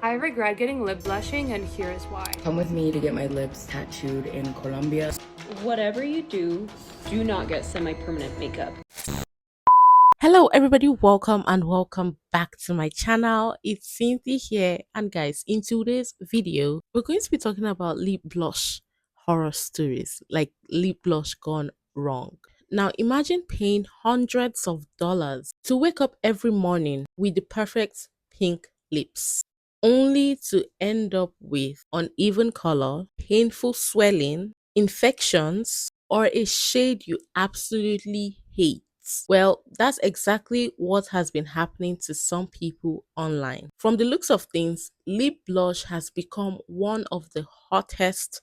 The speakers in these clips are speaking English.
I regret getting lip blushing, and here is why. Come with me to get my lips tattooed in Colombia. Whatever you do not get semi-permanent makeup. Hello everybody, welcome and welcome back to my channel. It's Cynthia here, and guys, in today's video we're going to be talking about lip blush horror stories, like lip blush gone wrong. Now imagine paying hundreds of dollars to wake up every morning with the perfect pink lips, only to end up with uneven color, painful swelling, infections, or a shade you absolutely hate. Well, that's exactly what has been happening to some people online. From the looks of things, lip blush has become one of the hottest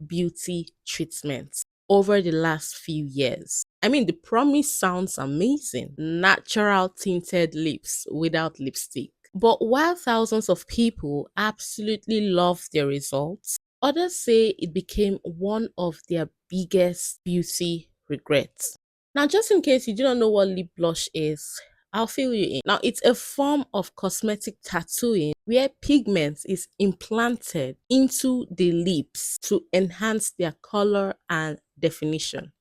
beauty treatments over the last few years. I mean, the promise sounds amazing: natural tinted lips without lipstick. But while thousands of people absolutely love their results, others say it became one of their biggest beauty regrets. Now, just in case you do not know what lip blush is, I'll fill you in. Now, it's a form of cosmetic tattooing where pigment is implanted into the lips to enhance their color and definition.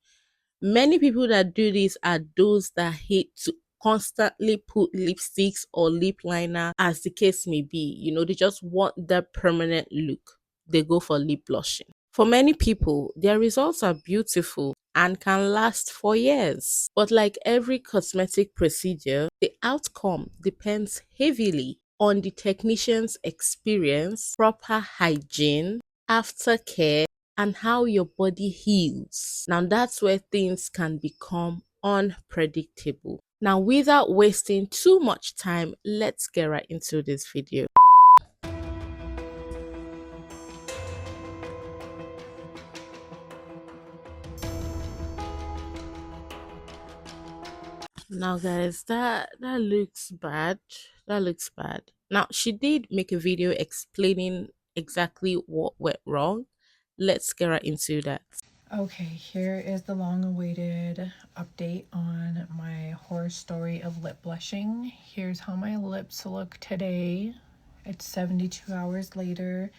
Many people that do this are those that hate to constantly put lipsticks or lip liner, as the case may be. They just want that permanent look. They go for lip blushing. For many people, their results are beautiful and can last for years. But like every cosmetic procedure, the outcome depends heavily on the technician's experience, proper hygiene, aftercare, and how your body heals. Now, that's where things can become unpredictable. Now, without wasting too much time, let's get right into this video. Now, guys, that looks bad. That looks bad. Now, she did make a video explaining exactly what went wrong. Let's get right into that. Okay, here is the long-awaited update on my horror story of lip blushing. Here's how my lips look today. It's 72 hours later.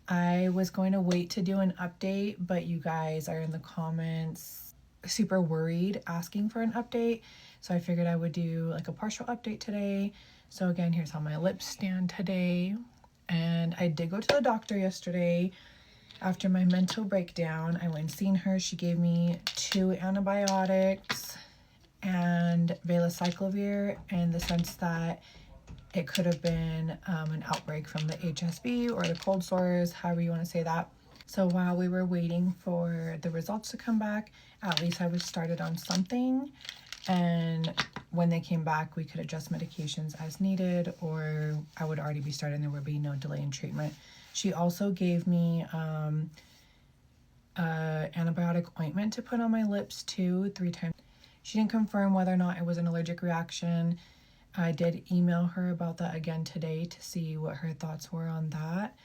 I was going to wait to do an update, but you guys are in the comments super worried asking for an update. So I figured I would do like a partial update today. So again, here's how my lips stand today. And I did go to the doctor yesterday. After my mental breakdown, I went and seen her. She gave me 2 antibiotics and valacyclovir, in the sense that it could have been an outbreak from the HSV or the cold sores, however you want to say that. So while we were waiting for the results to come back, at least I was started on something. And when they came back, we could adjust medications as needed, or I would already be started and there would be no delay in treatment. She also gave me antibiotic ointment to put on my lips too, 3 times. She didn't confirm whether or not it was an allergic reaction. I did email her about that again today to see what her thoughts were on that.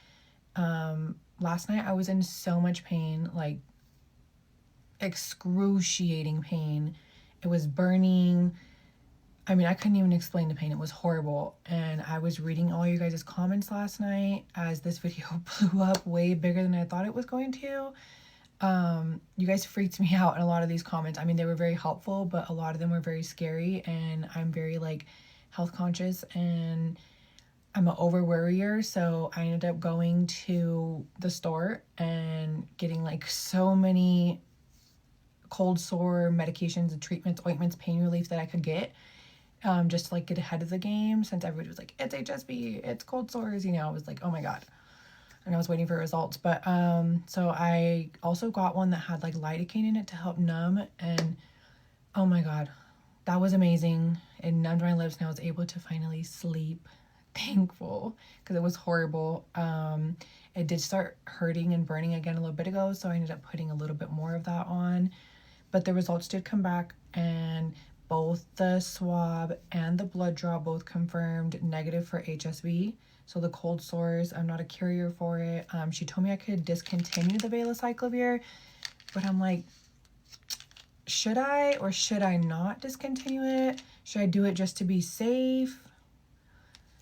Last night I was in so much pain, like excruciating pain. It was burning. I mean, I couldn't even explain the pain. It was horrible. And I was reading all you guys' comments last night as this video blew up way bigger than I thought it was going to. You guys freaked me out in a lot of these comments. I mean, they were very helpful, but a lot of them were very scary, and I'm very like health conscious and I'm an over worrier. So I ended up going to the store and getting like so many cold sore medications and treatments, ointments, pain relief that I could get. Just to like get ahead of the game, since everybody was like, it's HSV, it's cold sores, I was like, oh my god. And I was waiting for results. But so I also got one that had like lidocaine in it to help numb, and oh my god, that was amazing. It numbed my lips and I was able to finally sleep. Thankful, because it was horrible. It did start hurting and burning again a little bit ago, so I ended up putting a little bit more of that on. But the results did come back, and both the swab and the blood draw both confirmed negative for HSV. So the cold sores, I'm not a carrier for it. She told me I could discontinue the valacyclovir, but I'm like, should I or should I not discontinue it? Should I do it just to be safe?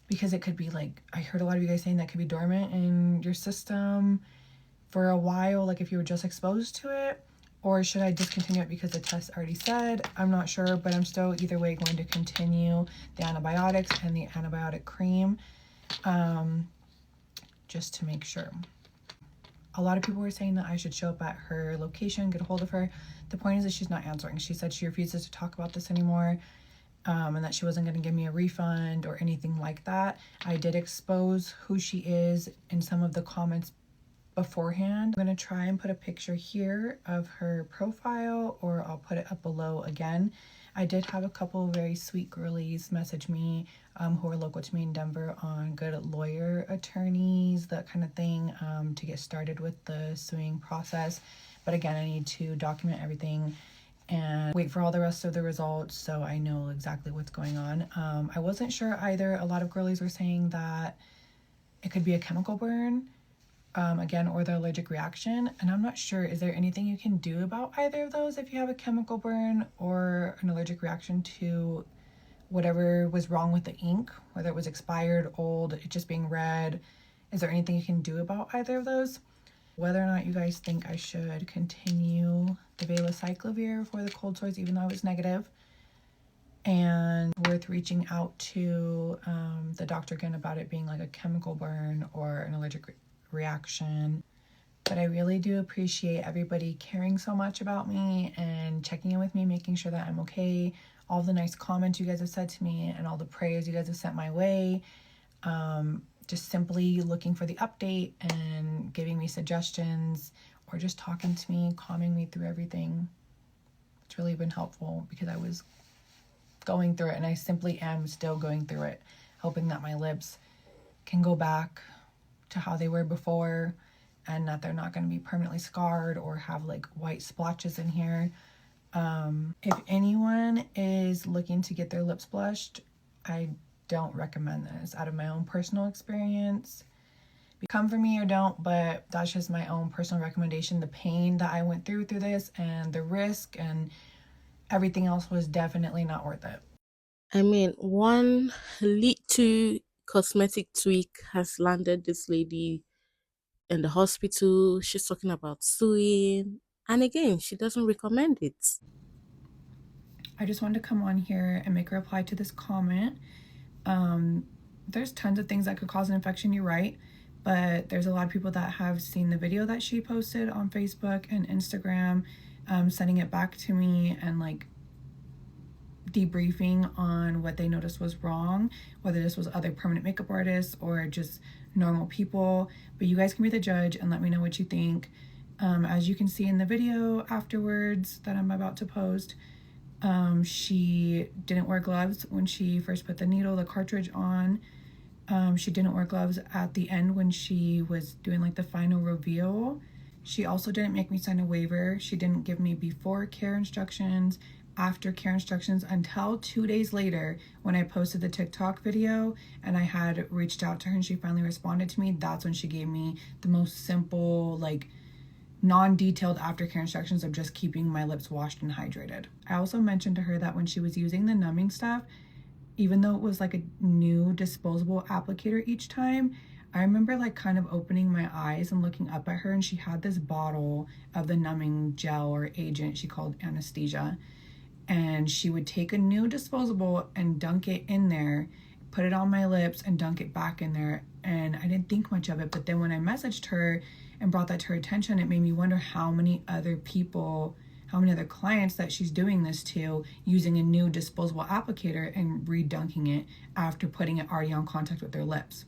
because it could be like, I heard a lot of you guys saying that could be dormant in your system for a while, like if you were just exposed to it. Or should I discontinue it because the test already said? I'm not sure, but I'm still either way going to continue the antibiotics and the antibiotic cream, just to make sure. A lot of people were saying that I should show up at her location, get a hold of her. The point is that she's not answering. She said she refuses to talk about this anymore, and that she wasn't going to give me a refund or anything like that. I did expose who she is in some of the comments beforehand. I'm going to try and put a picture here of her profile, or I'll put it up below again. I did have a couple of very sweet girlies message me who are local to me in Denver on good lawyer attorneys, that kind of thing, to get started with the suing process. But again, I need to document everything and wait for all the rest of the results so I know exactly what's going on. I wasn't sure either. A lot of girlies were saying that it could be a chemical burn, again, or the allergic reaction, and I'm not sure. Is there anything you can do about either of those if you have a chemical burn or an allergic reaction to whatever was wrong with the ink, whether it was expired, old, it just being red? Is there anything you can do about either of those? Whether or not you guys think I should continue the valacyclovir for the cold sores, even though it was negative, and worth reaching out to the doctor again about it being like a chemical burn or an allergic reaction. But I really do appreciate everybody caring so much about me and checking in with me, making sure that I'm okay. All the nice comments you guys have said to me and all the prayers you guys have sent my way. Just simply looking for the update and giving me suggestions, or just talking to me, calming me through everything. It's really been helpful because I was going through it, and I simply am still going through it, hoping that my lips can go back to how they were before, and that they're not going to be permanently scarred or have like white splotches in here. If anyone is looking to get their lips blushed, I don't recommend this out of my own personal experience. Come for me or don't, but that's just my own personal recommendation. The pain that I went through this and the risk and everything else was definitely not worth it. I mean, one little cosmetic tweak has landed this lady in the hospital. She's talking about suing, and again, she doesn't recommend it. I just wanted to come on here and make a reply to this comment. There's tons of things that could cause an infection, you're right, but there's a lot of people that have seen the video that she posted on Facebook and Instagram, sending it back to me and like debriefing on what they noticed was wrong, whether this was other permanent makeup artists or just normal people. But you guys can be the judge and let me know what you think. As you can see in the video afterwards that I'm about to post, she didn't wear gloves when she first put the cartridge on. She didn't wear gloves at the end when she was doing like the final reveal. She also didn't make me sign a waiver. She didn't give me before care instructions, after care instructions, until 2 days later when I posted the TikTok video and I had reached out to her and she finally responded to me. That's when she gave me the most simple, like non-detailed aftercare instructions of just keeping my lips washed and hydrated. I also mentioned to her that when she was using the numbing stuff, even though it was like a new disposable applicator each time, I remember like kind of opening my eyes and looking up at her, and she had this bottle of the numbing gel or agent she called anesthesia, and she would take a new disposable and dunk it in there, put it on my lips and dunk it back in there. And I didn't think much of it, but then when I messaged her and brought that to her attention, it made me wonder how many other clients that she's doing this to, using a new disposable applicator and redunking it after putting it already on contact with their lips.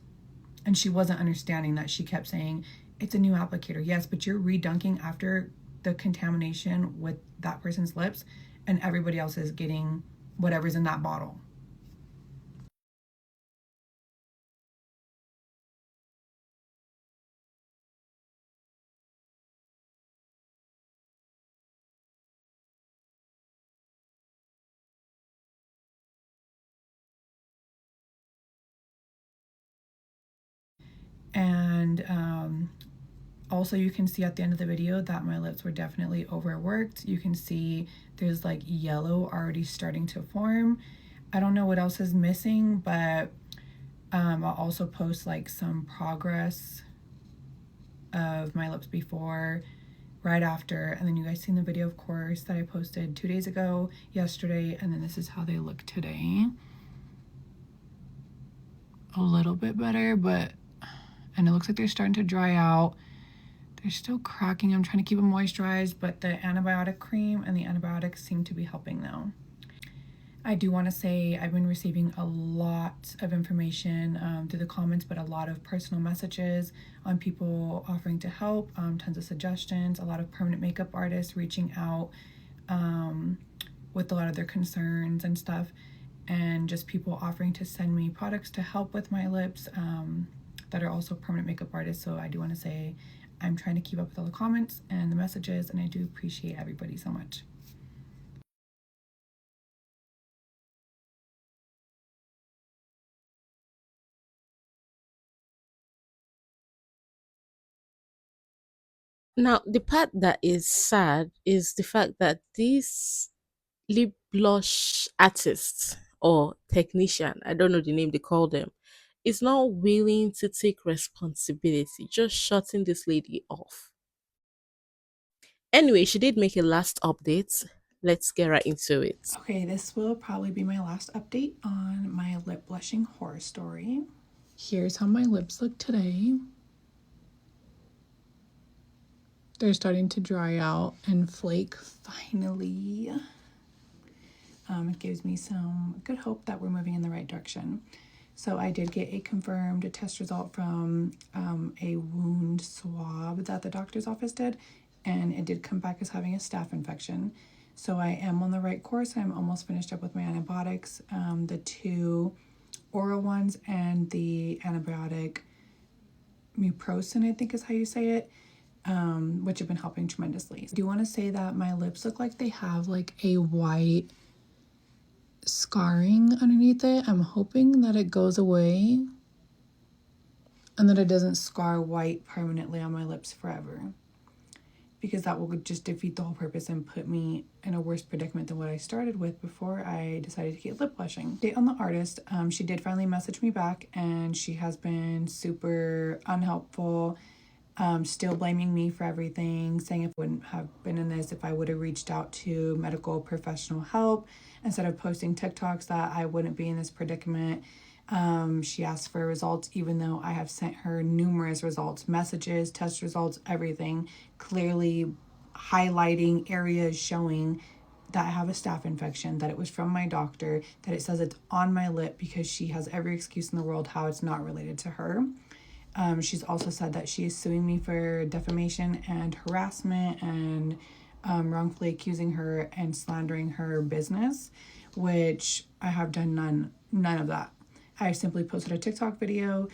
And she wasn't understanding that. She kept saying, it's a new applicator. Yes, but you're redunking after the contamination with that person's lips, and everybody else is getting whatever's in that bottle. And also you can see at the end of the video that my lips were definitely overworked. You can see there's like yellow already starting to form. I don't know what else is missing, but I'll also post like some progress of my lips before, right after, and then you guys seen the video, of course, that I posted 2 days ago, yesterday, and then this is how they look today. A little bit better, but, and it looks like they're starting to dry out. They're still cracking. I'm trying to keep them moisturized, but the antibiotic cream and the antibiotics seem to be helping though. I do want to say I've been receiving a lot of information through the comments, but a lot of personal messages on people offering to help, tons of suggestions, a lot of permanent makeup artists reaching out with a lot of their concerns and stuff, and just people offering to send me products to help with my lips that are also permanent makeup artists. So I do want to say I'm trying to keep up with all the comments and the messages, and I do appreciate everybody so much. Now, the part that is sad is the fact that this lip blush artist or technician, I don't know the name they call them, is not willing to take responsibility, just shutting this lady off. Anyway, she did make a last update. Let's get right into it. Okay, this will probably be my last update on my lip blushing horror story. Here's how my lips look today. They're starting to dry out and flake finally. It gives me some good hope that we're moving in the right direction. So I did get a confirmed test result from a wound swab that the doctor's office did, and it did come back as having a staph infection. So I am on the right course. I'm almost finished up with my antibiotics, the 2 oral ones and the antibiotic muprosin, I think is how you say it, which have been helping tremendously. I do want to say that my lips look like they have like a white scarring underneath it. I'm hoping that it goes away and that it doesn't scar white permanently on my lips forever, because that will just defeat the whole purpose and put me in a worse predicament than what I started with before I decided to get lip blushing. Update on the artist, she did finally message me back, and she has been super unhelpful, still blaming me for everything, saying if I wouldn't have been in this, if I would have reached out to medical professional help instead of posting TikToks, that I wouldn't be in this predicament. She asked for results, even though I have sent her numerous results, messages, test results, everything, clearly highlighting areas showing that I have a staph infection, that it was from my doctor, that it says it's on my lip, because she has every excuse in the world how it's not related to her. She's also said that she is suing me for defamation and harassment, and wrongfully accusing her and slandering her business, which I have done none of that. I simply posted a TikTok video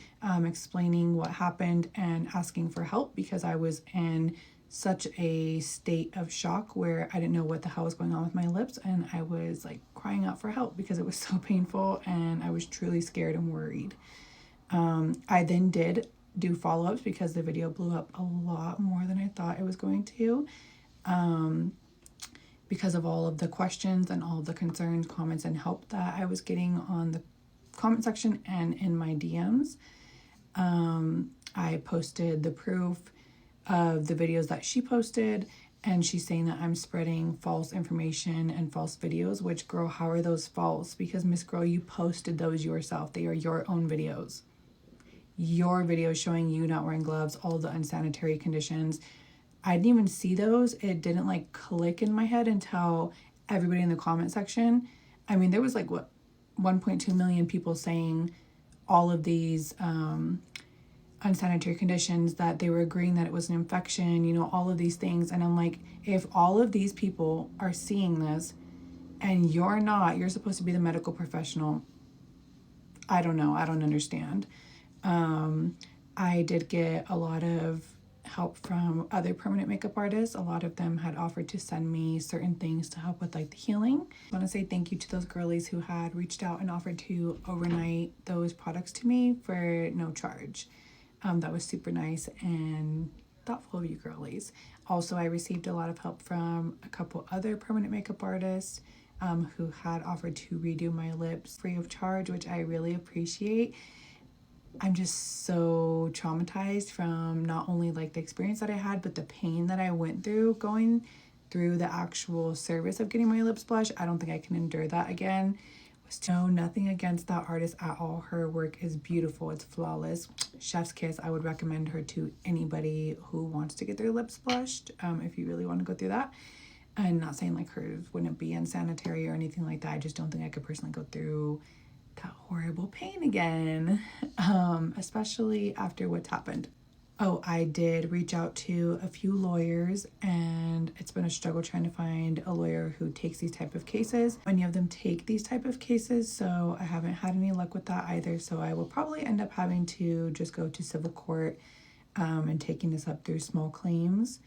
explaining what happened and asking for help, because I was in such a state of shock where I didn't know what the hell was going on with my lips, and I was like crying out for help because it was so painful and I was truly scared and worried. I then did do follow-ups because the video blew up a lot more than I thought it was going to, because of all of the questions and all of the concerns, comments, and help that I was getting on the comment section and in my DMs. I posted the proof of the videos that she posted, and she's saying that I'm spreading false information and false videos, which, girl, how are those false? Because, Miss Girl, you posted those yourself. They are your own videos. Your video showing you not wearing gloves, all the unsanitary conditions. I didn't even see those. It didn't like click in my head until everybody in the comment section. I mean, there was like what, 1.2 million people saying all of these unsanitary conditions, that they were agreeing that it was an infection, you know, all of these things. And I'm like, if all of these people are seeing this and you're not, you're supposed to be the medical professional. I don't know. I don't understand. I did get a lot of help from other permanent makeup artists. A lot of them had offered to send me certain things to help with like the healing. I want to say thank you to those girlies who had reached out and offered to overnight those products to me for no charge. That was super nice and thoughtful of you girlies. Also, I received a lot of help from a couple other permanent makeup artists who had offered to redo my lips free of charge, which I really appreciate. I'm just so traumatized from not only like the experience that I had, but the pain that I went through going through the actual service of getting my lips blushed. I don't think I can endure that again. No, nothing against that artist at all. Her work is beautiful. It's flawless. Chef's kiss. I would recommend her to anybody who wants to get their lips blushed. If you really want to go through that. I'm not saying like hers wouldn't be unsanitary or anything like that. I just don't think I could personally go through that horrible pain again, especially after what's happened. Oh, I did reach out to a few lawyers, and it's been a struggle trying to find a lawyer who takes these type of cases. Many of them take these type of cases, so I haven't had any luck with that either. So I will probably end up having to just go to civil court and taking this up through small claims.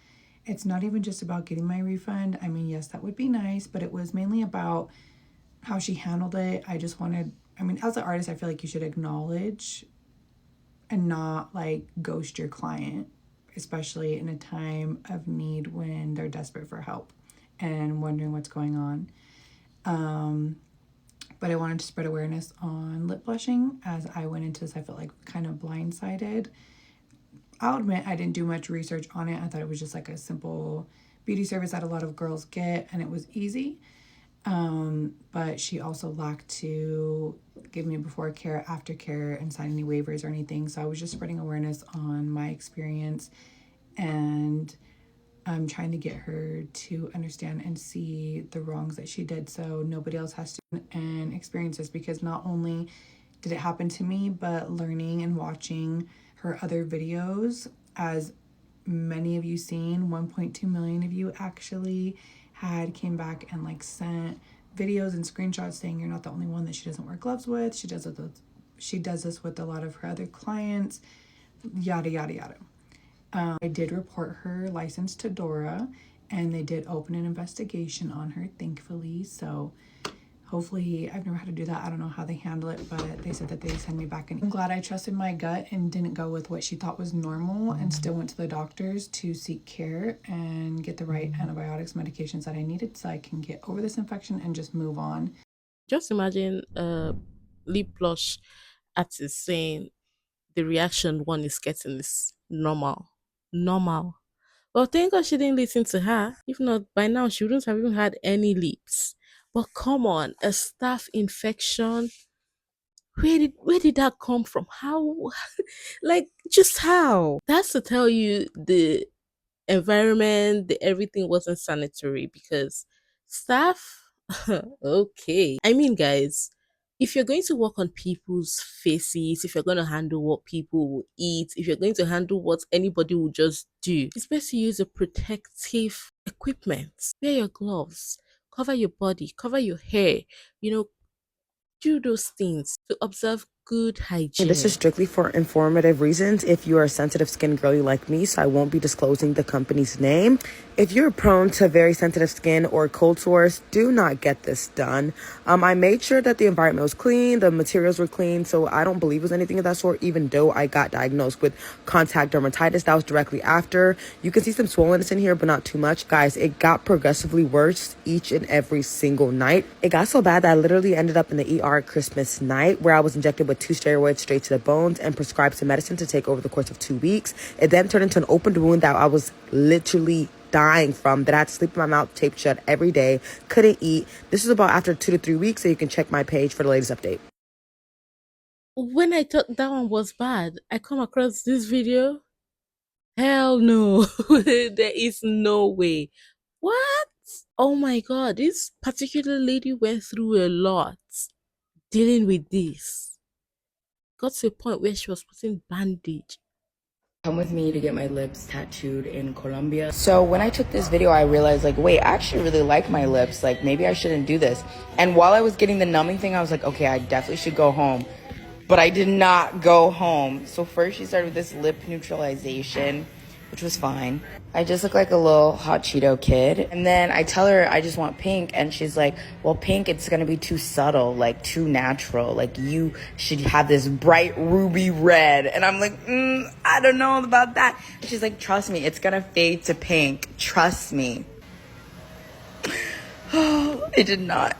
It's not even just about getting my refund. I mean, yes, that would be nice, but it was mainly about how she handled it. I just wanted, I mean, as an artist, I feel like you should acknowledge and not like ghost your client, especially in a time of need when they're desperate for help and wondering what's going on. But I wanted to spread awareness on lip blushing. As I went into this, I felt like kind of blindsided. I'll admit I didn't do much research on it. I thought it was just like a simple beauty service that a lot of girls get, and it was easy. But she also lacked to give me before care, after care, and sign any waivers or anything. So I was just spreading awareness on my experience, and I'm trying to get her to understand and see the wrongs that she did so nobody else has to and experience this, because not only did it happen to me, but learning and watching her other videos, as many of you seen, 1.2 million of you actually came back and like sent videos and screenshots saying you're not the only one that she doesn't wear gloves with. She does this with a lot of her other clients, yada yada yada. I did report her license to Dora, and they did open an investigation on her, thankfully. So hopefully, I've never had to do that. I don't know how they handle it, but they said that they send me back. And I'm glad I trusted my gut and didn't go with what she thought was normal, and still went to the doctors to seek care and get the right antibiotics, medications that I needed so I can get over this infection and just move on. Just imagine a lip blush artist saying the reaction one is getting is normal. Normal. Well, thank God she didn't listen to her. If not, by now she wouldn't have even had any lips. But come on, a staph infection. Where did that come from? How like just how? That's to tell you the environment, the everything wasn't sanitary because staff okay. I mean guys, if you're going to work on people's faces, if you're going to handle what people will eat, if you're going to handle what anybody will just do, it's best to use a protective equipment. Wear your gloves, cover your body, cover your hair, you know, do those things to observe good hygiene. This is strictly for informative reasons. If you are a sensitive skin girly like me, so I won't be disclosing the company's name. If you're prone to very sensitive skin or cold sores, do not get this done. I made sure that the environment was clean, the materials were clean, so I don't believe it was anything of that sort, even though I got diagnosed with contact dermatitis. That was directly after. You can see some swollenness in here, but not too much. Guys, it got progressively worse each and every single night. It got so bad that I literally ended up in the ER Christmas night, where I was injected with 2 steroids straight to the bones and prescribed some medicine to take over the course of 2 weeks. It then turned into an open wound that I was literally dying from, that I had to sleep in my mouth taped shut every day, couldn't eat. This was about after 2 to 3 weeks, so you can check my page for the latest update. When I thought that one was bad, I come across this video. Hell no. There is no way. What? Oh my god, this particular lady went through a lot dealing with this. Got to a point where she was putting bandage. Come with me to get my lips tattooed in Colombia. So when I took this video, I realized like, wait, I actually really like my lips. Like maybe I shouldn't do this. And while I was getting the numbing thing, I was like, okay, I definitely should go home. But I did not go home. So first she started with this lip neutralization, which was fine. I just look like a little hot Cheeto kid. And then I tell her I just want pink. And she's like, well, pink, it's going to be too subtle, like too natural. Like you should have this bright ruby red. And I'm like, I don't know about that. And she's like, trust me, it's going to fade to pink. Trust me. It did not.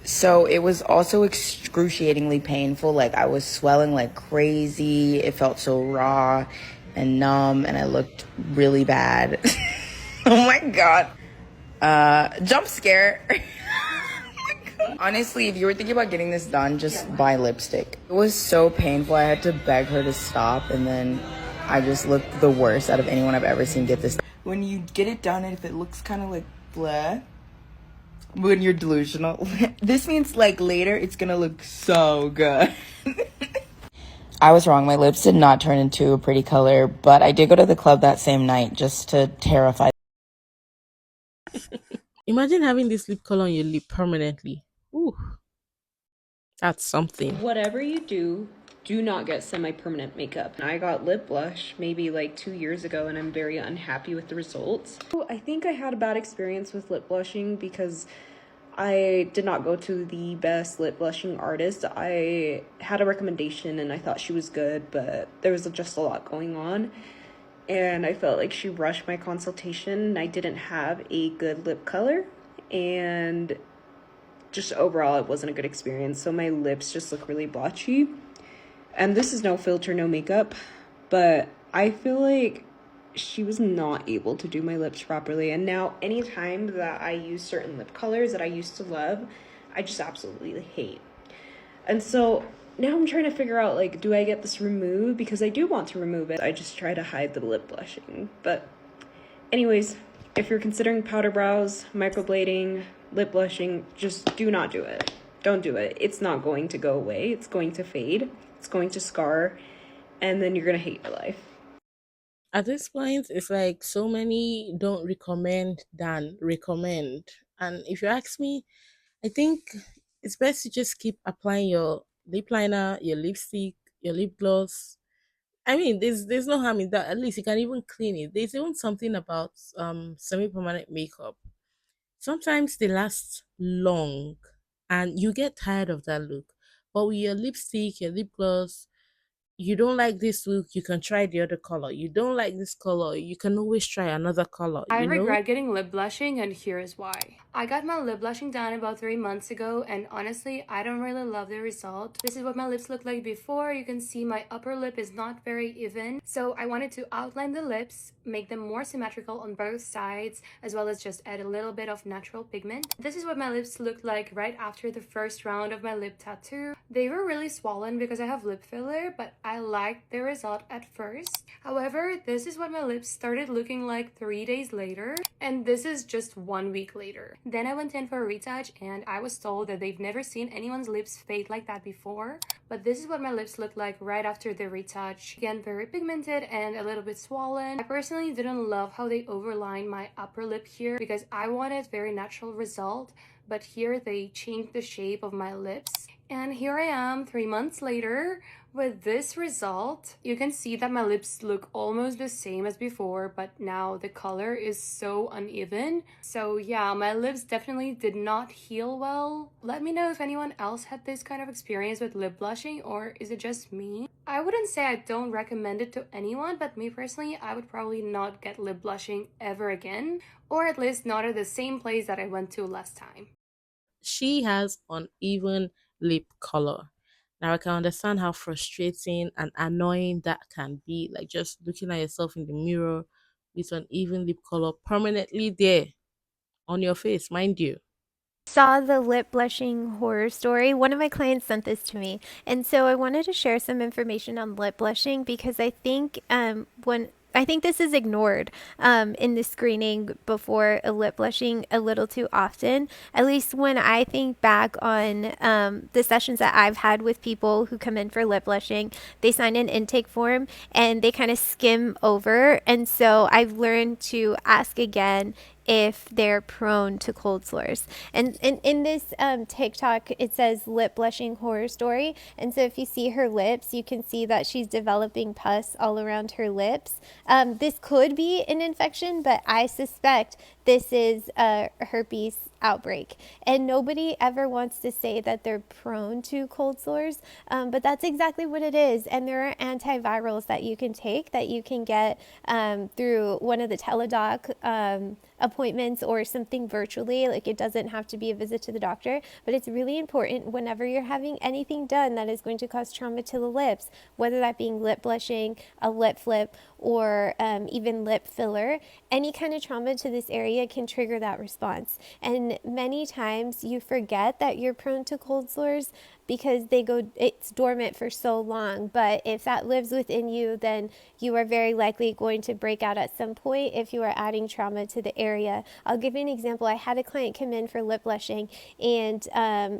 So it was also excruciatingly painful. Like I was swelling like crazy. It felt so raw and numb, and I looked really bad. Oh my god. Jump scare. Honestly, if you were thinking about getting this done, just buy lipstick. It was so painful. I had to beg her to stop, and then I just looked the worst out of anyone I've ever seen get this. When you get it done, and if it looks kind of like bleh, when you're delusional, this means like later it's gonna look so good. I was wrong. My lips did not turn into a pretty color, but I did go to the club that same night just to terrify. Imagine having this lip color on your lip permanently. Ooh, that's something. Whatever you do not get semi-permanent makeup. I got lip blush maybe like 2 years ago and I'm very unhappy with the results. I think I had a bad experience with lip blushing because I did not go to the best lip blushing artist. I had a recommendation and I thought she was good, but there was just a lot going on. And I felt like she rushed my consultation. I didn't have a good lip color, and just overall it wasn't a good experience. So my lips just look really blotchy. And this is no filter, no makeup, but I feel like she was not able to do my lips properly. And now anytime that I use certain lip colors that I used to love, I just absolutely hate. And so now I'm trying to figure out, like, do I get this removed? Because I do want to remove it. I just try to hide the lip blushing. But anyways, if you're considering powder brows, microblading, lip blushing, just do not do it. Don't do it. It's not going to go away. It's going to fade. It's going to scar. And then you're going to hate your life. At this point, it's like so many don't recommend than recommend. And if you ask me, I think it's best to just keep applying your lip liner, your lipstick, your lip gloss. I mean, there's no harm in that. At least you can even clean it. There's even something about semi-permanent makeup. Sometimes they last long and you get tired of that look. But with your lipstick, your lip gloss, you don't like this look, you can try the other color. You don't like this color, you can always try another color, I you know? regret getting lip blushing, and here is why. I got my lip blushing done about 3 months ago, and honestly, I don't really love the result. This is what my lips looked like before. You can see my upper lip is not very even. So I wanted to outline the lips, make them more symmetrical on both sides, as well as just add a little bit of natural pigment. This is what my lips looked like right after the first round of my lip tattoo. They were really swollen because I have lip filler, but I liked the result at first. However, this is what my lips started looking like 3 days later, and this is just 1 week later. Then I went in for a retouch and I was told that they've never seen anyone's lips fade like that before, but this is what my lips look like right after the retouch. Again, very pigmented and a little bit swollen. I personally didn't love how they overlined my upper lip here because I wanted very natural result, but here they changed the shape of my lips. And here I am 3 months later with this result. You can see that my lips look almost the same as before, but now the color is so uneven. So yeah, my lips definitely did not heal well. Let me know if anyone else had this kind of experience with lip blushing, or is it just me? I wouldn't say I don't recommend it to anyone, but me personally, I would probably not get lip blushing ever again, or at least not at the same place that I went to last time. She has uneven lip color. Now I can understand how frustrating and annoying that can be. Like just looking at yourself in the mirror with uneven lip color permanently there on your face, mind you. Saw the lip blushing horror story. One of my clients sent this to me. And so I wanted to share some information on lip blushing because I think when I think this is ignored in the screening before a lip blushing a little too often. At least when I think back on the sessions that I've had with people who come in for lip blushing, they sign an intake form and they kind of skim over. And so I've learned to ask again if they're prone to cold sores. And in this TikTok, it says lip blushing horror story. And so if you see her lips, you can see that she's developing pus all around her lips. This could be an infection, but I suspect this is a herpes outbreak. And nobody ever wants to say that they're prone to cold sores, but that's exactly what it is. And there are antivirals that you can take that you can get through one of the teledoc appointments or something virtually. Like, it doesn't have to be a visit to the doctor, but it's really important whenever you're having anything done that is going to cause trauma to the lips, whether that being lip blushing, a lip flip, or even lip filler. Any kind of trauma to this area can trigger that response. And many times you forget that you're prone to cold sores because it's dormant for so long. But if that lives within you, then you are very likely going to break out at some point if you are adding trauma to the area. I'll give you an example. I had a client come in for lip blushing, and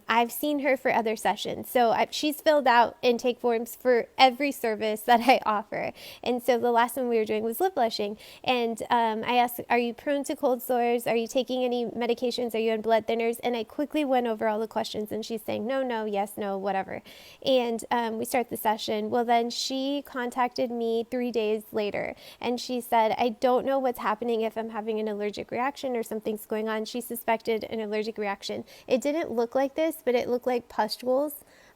I've seen her for other sessions. So she's filled out intake forms for every service that I offer. And so the last one we were doing was lip blushing. And I asked, are you prone to cold sores? Are you taking any medications? Are you on blood thinners? And I quickly went over all the questions, and she's saying, no, no, yes, no, whatever. And we start the session. Well, then she contacted me 3 days later, and she said, I don't know what's happening, if I'm having an allergic reaction or something's going on. She suspected an allergic reaction. It didn't look like this, but it looked like pustules,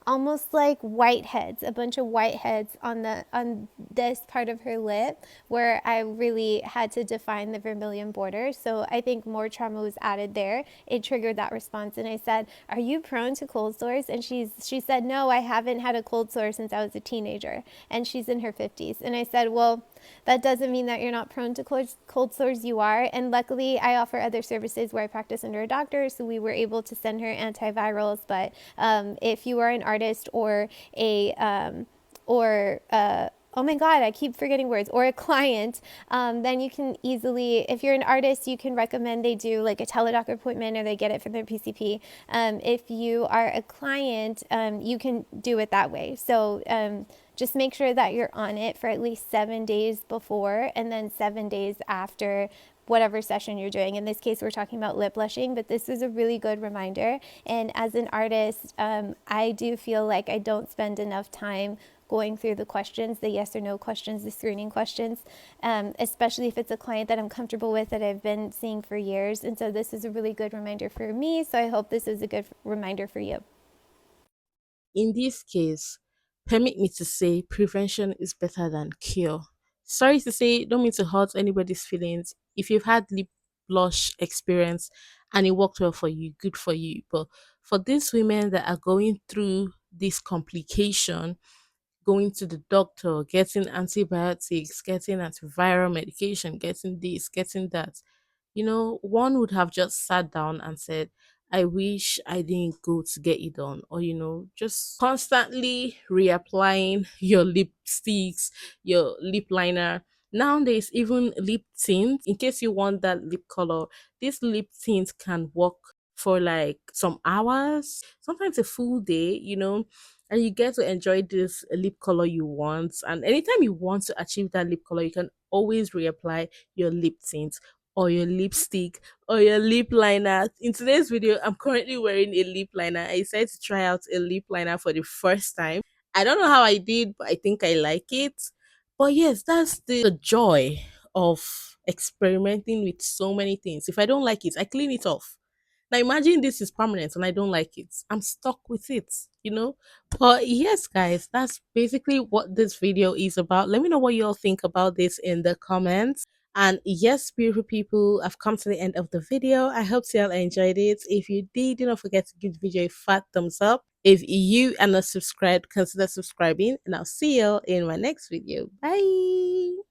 almost like whiteheads, a bunch of whiteheads on this part of her lip, where I really had to define the vermilion border. So I think more trauma was added there. It triggered that response. And I said, are you prone to cold sores? And she said, no, I haven't had a cold sore since I was a teenager. And she's in her 50s. And I said, well, that doesn't mean that you're not prone to cold sores. You are. And luckily, I offer other services where I practice under a doctor, so we were able to send her antivirals. But if you are an artist or oh my God, I keep forgetting words, or a client, then you can easily, if you're an artist, you can recommend they do like a teledoc appointment, or they get it from their PCP. If you are a client, you can do it that way. So just make sure that you're on it for at least 7 days before, and then 7 days after whatever session you're doing. In this case, we're talking about lip blushing, but this is a really good reminder. And as an artist, I do feel like I don't spend enough time going through the questions, the yes or no questions, the screening questions, especially if it's a client that I'm comfortable with, that I've been seeing for years. And so this is a really good reminder for me. So I hope this is a good reminder for you. In this case, permit me to say prevention is better than cure. Sorry to say, don't mean to hurt anybody's feelings. If you've had lip blush experience and it worked well for you, good for you. But for these women that are going through this complication, going to the doctor, getting antibiotics, getting antiviral medication, getting this, getting that. One would have just sat down and said, I wish I didn't go to get it done. Or, just constantly reapplying your lipsticks, your lip liner. Now there's even lip tint. In case you want that lip color, this lip tint can work for like some hours, sometimes a full day, and you get to enjoy this lip color you want. And anytime you want to achieve that lip color, you can always reapply your lip tint or your lipstick or your lip liner. In today's video, I'm currently wearing a lip liner. I decided to try out a lip liner for the first time. I don't know how I did, but I think I like it. But yes, that's the joy of experimenting with so many things. If I don't like it, I clean it off. Now imagine this is permanent and I don't like it. I'm stuck with it. But yes, guys, that's basically what this video is about. Let me know what you all think about this in the comments. And yes, beautiful people, I've come to the end of the video. I hope you all enjoyed it. If you did, do not forget to give the video a fat thumbs up. If you are not subscribed, consider subscribing, and I'll see you all in my next video. Bye.